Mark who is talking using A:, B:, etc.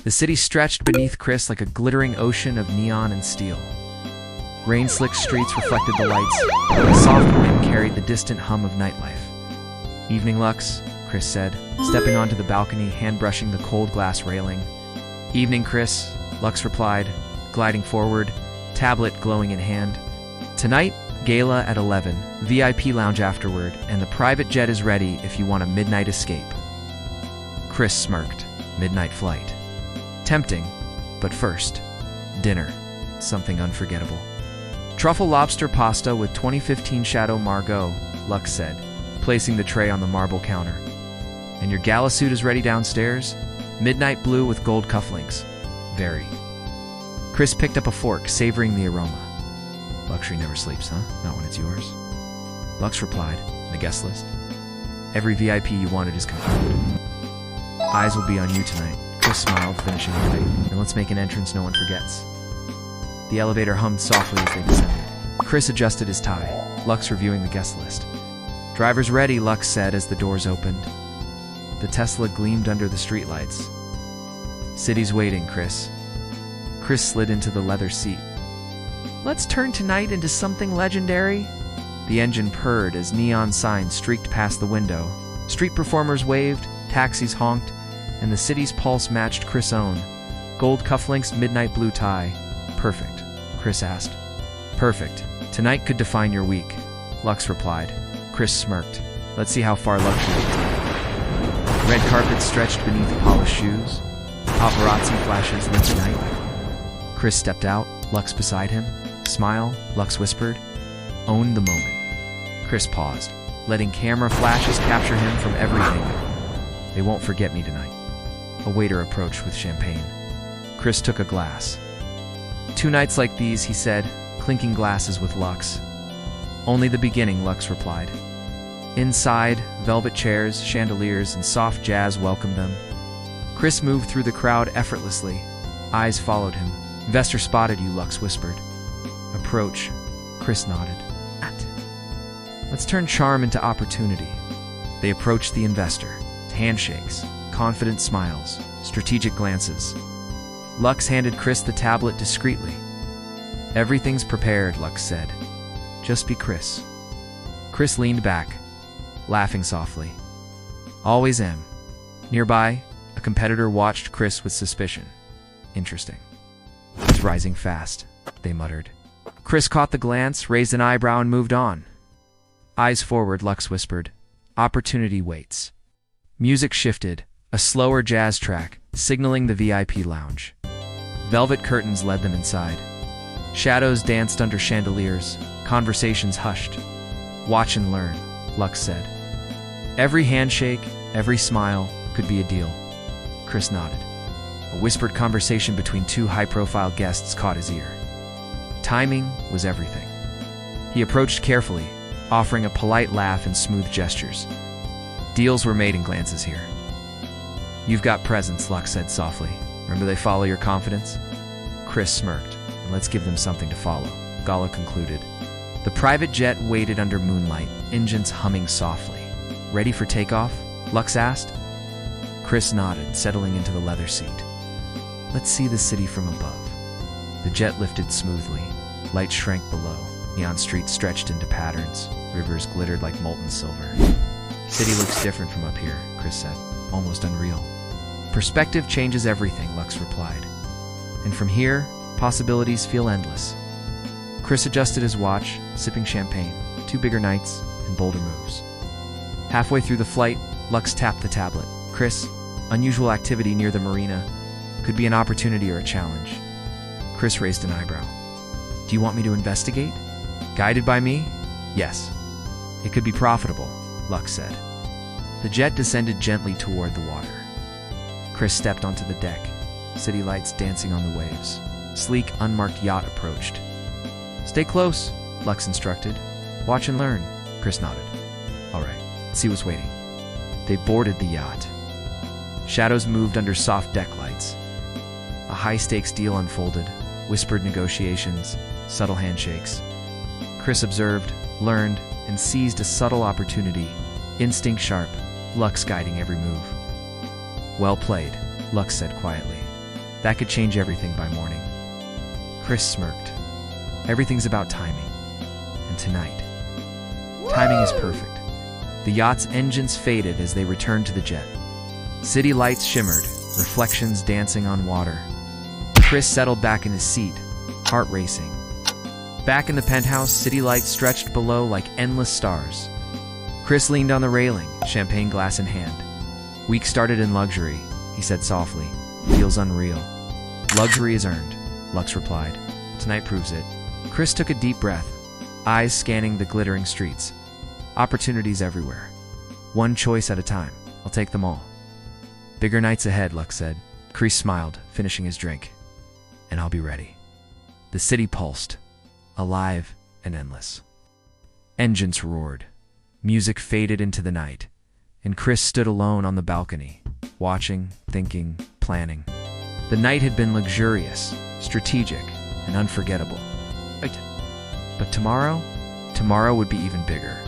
A: The city stretched beneath Chris like a glittering ocean of neon and steel. Rain-slicked streets reflected the lights, and a soft wind carried the distant hum of nightlife. "Evening, Lux," Chris said, stepping onto the balcony, hand-brushing the cold glass railing. "Evening, Chris," Lux replied, gliding forward, tablet glowing in hand. "Tonight, gala at 11, VIP lounge afterward, and the private jet is ready if you want a midnight escape." Chris smirked. Midnight flight. Tempting, but first, dinner. Something unforgettable. "Truffle lobster pasta with 2015 Chateau Margaux," Lux said, placing the tray on the marble counter. "And your gala suit is ready downstairs? Midnight blue with gold cufflinks." "Very." Chris picked up a fork, savoring the aroma. "Luxury never sleeps, huh? Not when it's yours." Lux replied, "The guest list? Every VIP you wanted is confirmed. Eyes will be on you tonight." Chris smiled, finishing the plate. "And let's make an entrance no one forgets." The elevator hummed softly as they descended. Chris adjusted his tie, Lux reviewing the guest list. "Driver's ready," Lux said as the doors opened. The Tesla gleamed under the streetlights. "City's waiting, Chris." Chris slid into the leather seat. "Let's turn tonight into something legendary." The engine purred as neon signs streaked past the window. Street performers waved, taxis honked, and the city's pulse matched Chris' own. Gold cufflinks, midnight blue tie. "Perfect," Chris asked. "Perfect. Tonight could define your week," Lux replied. Chris smirked. "Let's see how far luxury can take." Red carpet stretched beneath polished shoes. Paparazzi flashes lit the night. Chris stepped out, Lux beside him. "Smile," Lux whispered. "Own the moment." Chris paused, letting camera flashes capture him from every angle. "They won't forget me tonight." A waiter approached with champagne. Chris took a glass. "Two nights like these," he said, clinking glasses with Lux. "Only the beginning," Lux replied. Inside, velvet chairs, chandeliers, and soft jazz welcomed them. Chris moved through the crowd effortlessly. Eyes followed him. "Investor spotted you," Lux whispered. "Approach." Chris nodded. "Let's turn charm into opportunity." They approached the investor. Handshakes, confident smiles, strategic glances. Lux handed Chris the tablet discreetly. "Everything's prepared," Lux said. "Just be Chris." Chris leaned back, laughing softly. "Always am." Nearby, a competitor watched Chris with suspicion. "Interesting. He's rising fast," they muttered. Chris caught the glance, raised an eyebrow, and moved on. "Eyes forward," Lux whispered. "Opportunity waits." Music shifted, a slower jazz track, signaling the VIP lounge. Velvet curtains led them inside. Shadows danced under chandeliers, conversations hushed. "Watch and learn," Lux said. Every handshake, every smile could be a deal. Chris nodded. A whispered conversation between two high-profile guests caught his ear. Timing was everything. He approached carefully, offering a polite laugh and smooth gestures. Deals were made in glances here. "You've got presence," Lux said softly. "Remember they follow your confidence?" Chris smirked. "Let's give them something to follow," Gala concluded. The private jet waited under moonlight, engines humming softly. "Ready for takeoff?" Lux asked. Chris nodded, settling into the leather seat. "Let's see the city from above." The jet lifted smoothly. Light shrank below. Neon streets stretched into patterns. Rivers glittered like molten silver. "City looks different from up here," Chris said. "Almost unreal." "Perspective changes everything," Lux replied. "And from here, possibilities feel endless." Chris adjusted his watch, sipping champagne. 2 bigger nights and bolder moves. Halfway through the flight, Lux tapped the tablet. "Chris, unusual activity near the marina. Could be an opportunity or a challenge." Chris raised an eyebrow. "Do you want me to investigate?" "Guided by me? Yes." "It could be profitable," Lux said. The jet descended gently toward the water. Chris stepped onto the deck, city lights dancing on the waves. Sleek, unmarked yacht approached. "Stay close," Lux instructed. "Watch and learn." Chris nodded. "All right, let's see what's waiting." They boarded the yacht. Shadows moved under soft deck lights. A high-stakes deal unfolded, whispered negotiations, subtle handshakes. Chris observed, learned, and seized a subtle opportunity. Instinct sharp, Lux guiding every move. "Well played," Lux said quietly. That could change everything by morning. Chris smirked. Everything's about timing. And tonight, timing is perfect. The yacht's engines faded as they returned to the jet. City lights shimmered, reflections dancing on water. Chris settled back in his seat, heart racing. Back in the penthouse, city lights stretched below like endless stars. Chris leaned on the railing, champagne glass in hand. Week started in luxury, he said softly. Feels unreal. Luxury is earned, Lux replied. Tonight proves it. Chris took a deep breath, eyes scanning the glittering streets. Opportunities everywhere. One choice at a time. I'll take them all. Bigger nights ahead, Lux said. Chris smiled, finishing his drink. And I'll be ready. The city pulsed, alive and endless. Engines roared. Music faded into the night, and Chris stood alone on the balcony, watching, thinking, planning. The night had been luxurious, strategic, and unforgettable. But tomorrow would be even bigger.